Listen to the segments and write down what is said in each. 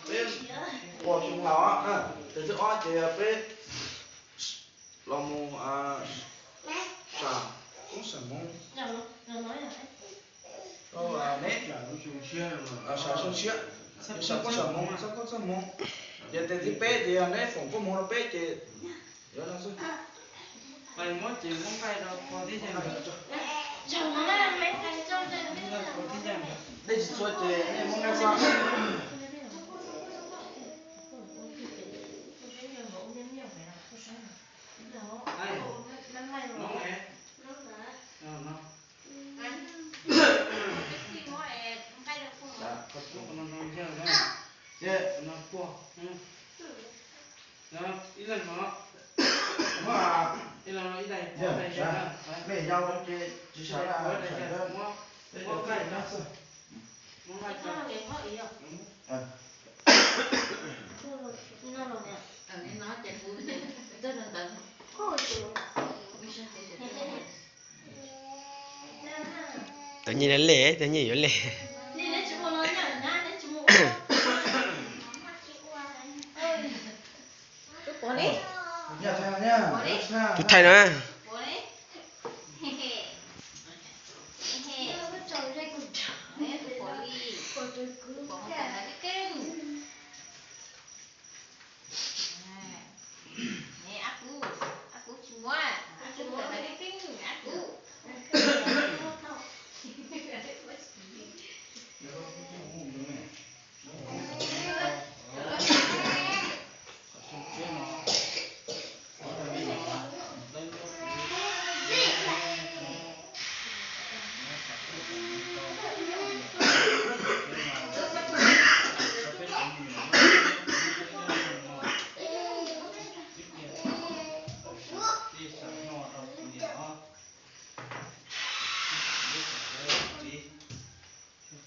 bên bỏ chúng nó á từ từ ó thì bên lòng mù xả cũng xả mông nét xả sung xiết xả có xả mông xả có xả mông giờ thì bé thì nét phòng có mông nó bé thì giờ nó xuống Vậy mỗi chỉ không phải đâu có tí gì nữa. Chẳng nó là mấy cái trong đây nó biết là Có tí gì nữa. đây chỉ xuôi thì em mông nó sao Ai? Nó nghe. Nó. Có chút nó chơi đó. dạ Nó cua. Nó ít lần nó. mà Ít lần nó ít đây. dạ mẹ nhau nó chỉ xả là xả ra đây Có là cái cái đó. nó Muốn hai cái. tự nhiên nó lệ tự nhiên nó lệ nhà thằng nha tụt thay nó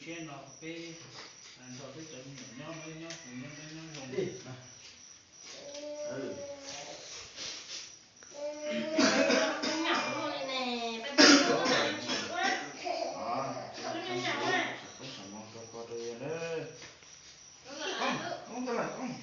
Trên nó cái rồi cái chuẩn nhau với nhau cùng nhau với nhau dùng đi ừ không cái này không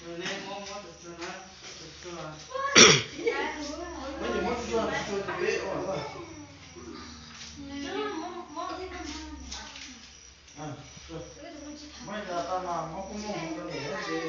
rồi lên ngon quá được chưa nó được chưa mấy người mất chưa thì biết rồi mấy giờ tao làm nó cũng muốn cái này gì